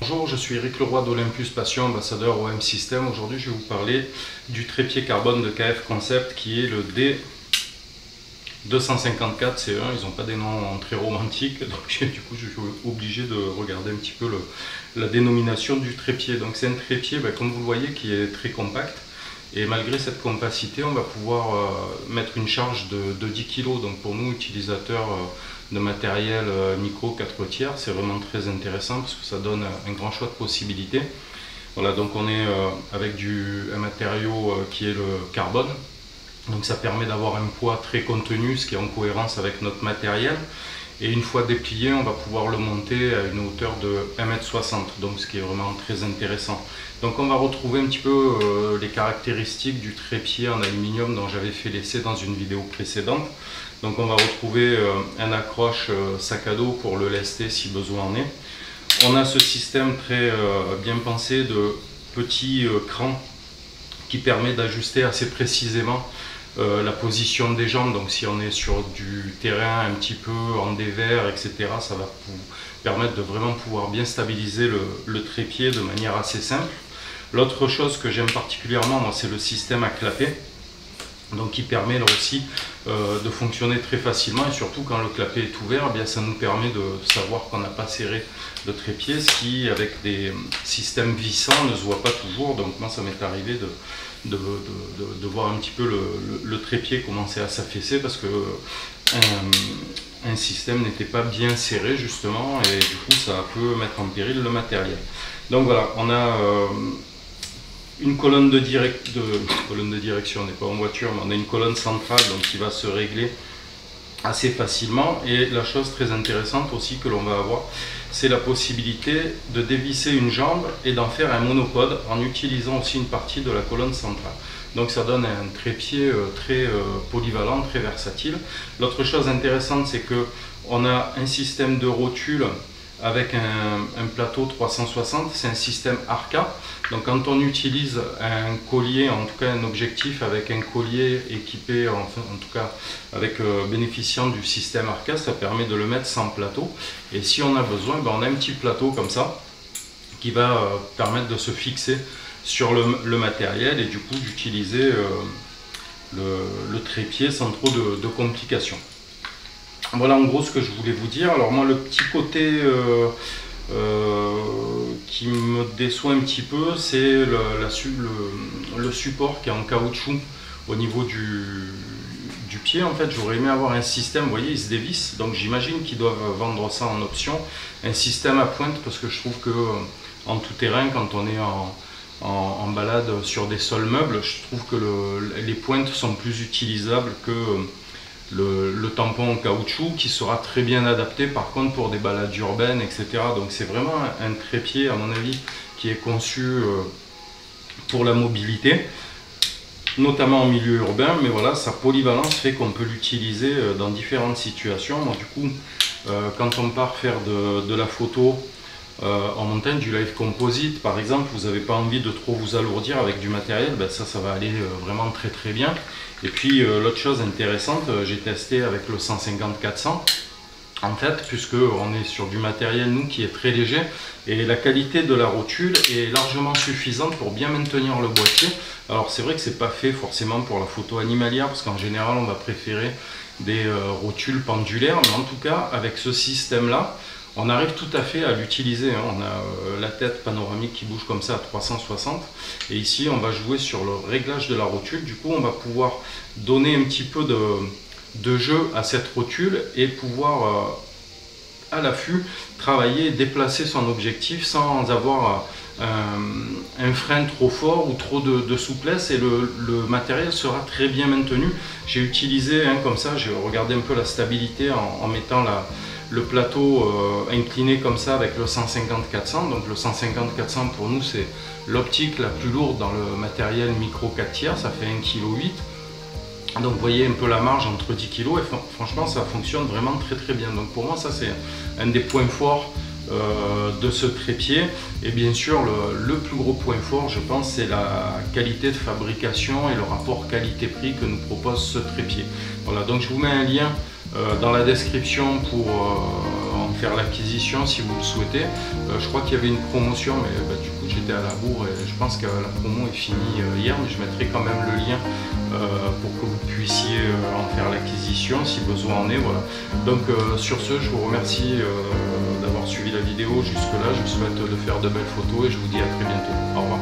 Bonjour, je suis Eric Leroy d'Olympus Passion, ambassadeur OM System. Aujourd'hui, je vais vous parler du trépied carbone de KF Concept qui est le D254C1. Ils n'ont pas des noms très romantiques, donc du coup, je suis obligé de regarder un petit peu la dénomination du trépied. Donc, c'est un trépied, comme vous le voyez, qui est très compact. Et malgré cette compacité, on va pouvoir mettre une charge de 10 kg. Donc pour nous, utilisateurs de matériel micro 4 tiers, c'est vraiment très intéressant parce que ça donne un grand choix de possibilités. Voilà, donc on est avec un matériau qui est le carbone. Donc ça permet d'avoir un poids très contenu, ce qui est en cohérence avec notre matériel. Et une fois déplié, on va pouvoir le monter à une hauteur de 1,60 m, donc ce qui est vraiment très intéressant. Donc on va retrouver un petit peu les caractéristiques du trépied en aluminium dont j'avais fait l'essai dans une vidéo précédente. Donc on va retrouver un accroche sac à dos pour le lester si besoin en est. On a ce système très bien pensé de petits crans qui permet d'ajuster assez précisément la position des jambes. Donc si on est sur du terrain un petit peu en dévers, etc., ça va vous permettre de vraiment pouvoir bien stabiliser le trépied de manière assez simple. L'autre chose que j'aime particulièrement, moi, c'est le système à clapet, donc qui permet là aussi de fonctionner très facilement, et surtout quand le clapet est ouvert, eh bien, ça nous permet de savoir qu'on n'a pas serré le trépied, ce qui avec des systèmes vissants ne se voit pas toujours. Donc moi ça m'est arrivé de voir un petit peu le trépied commencer à s'affaisser parce que un système n'était pas bien serré justement, et du coup ça peut mettre en péril le matériel. Donc voilà, on a une colonne de direction, on n'est pas en voiture, mais on a une colonne centrale donc qui va se régler assez facilement. Et la chose très intéressante aussi que l'on va avoir, c'est la possibilité de dévisser une jambe et d'en faire un monopode en utilisant aussi une partie de la colonne centrale. Donc ça donne un trépied très polyvalent, très versatile. L'autre chose intéressante, c'est que on a un système de rotule avec un plateau 360, c'est un système ARCA. Donc quand on utilise un collier, en tout cas un objectif avec un collier équipé, en tout cas avec bénéficiant du système ARCA, ça permet de le mettre sans plateau. Et si on a besoin, on a un petit plateau comme ça qui va permettre de se fixer sur le matériel et du coup d'utiliser le trépied sans trop de complications. Voilà en gros ce que je voulais vous dire. Alors moi, le petit côté qui me déçoit un petit peu, c'est le support qui est en caoutchouc au niveau du pied. En fait, j'aurais aimé avoir un système, vous voyez, il se dévisse, donc j'imagine qu'ils doivent vendre ça en option, un système à pointe, parce que je trouve que en tout terrain, quand on est en balade sur des sols meubles, je trouve que les pointes sont plus utilisables que le tampon en caoutchouc, qui sera très bien adapté par contre pour des balades urbaines, etc. Donc c'est vraiment un trépied à mon avis qui est conçu pour la mobilité, notamment en milieu urbain, mais voilà, sa polyvalence fait qu'on peut l'utiliser dans différentes situations. Donc, du coup, quand on part faire de la photo en montagne, du live composite par exemple, vous n'avez pas envie de trop vous alourdir avec du matériel, ça va aller vraiment très très bien. Et puis l'autre chose intéressante, j'ai testé avec le 150-400 en fait, puisque on est sur du matériel nous qui est très léger, et la qualité de la rotule est largement suffisante pour bien maintenir le boîtier. Alors c'est vrai que c'est pas fait forcément pour la photo animalière, parce qu'en général on va préférer des rotules pendulaires, mais en tout cas avec ce système là, on arrive tout à fait à l'utiliser. On a la tête panoramique qui bouge comme ça à 360. Et ici, on va jouer sur le réglage de la rotule. Du coup, on va pouvoir donner un petit peu de jeu à cette rotule et pouvoir, à l'affût, travailler et déplacer son objectif sans avoir un frein trop fort ou trop de souplesse. Et le matériel sera très bien maintenu. J'ai utilisé comme ça, j'ai regardé un peu la stabilité en mettant le plateau incliné comme ça avec le 150-400. Donc le 150-400 pour nous c'est l'optique la plus lourde dans le matériel micro 4 tiers, ça fait 1,8 kg. Donc vous voyez un peu la marge entre 10 kg, et franchement ça fonctionne vraiment très très bien. Donc pour moi ça c'est un des points forts de ce trépied. Et bien sûr le plus gros point fort, je pense, c'est la qualité de fabrication et le rapport qualité-prix que nous propose ce trépied. Voilà, donc je vous mets un lien dans la description pour en faire l'acquisition si vous le souhaitez. Je crois qu'il y avait une promotion, mais du coup j'étais à la bourre et je pense que la promo est finie hier, mais je mettrai quand même le lien pour que vous puissiez en faire l'acquisition si besoin en est. Voilà. Donc sur ce, je vous remercie d'avoir suivi la vidéo jusque là. Je vous souhaite de faire de belles photos et je vous dis à très bientôt. Au revoir.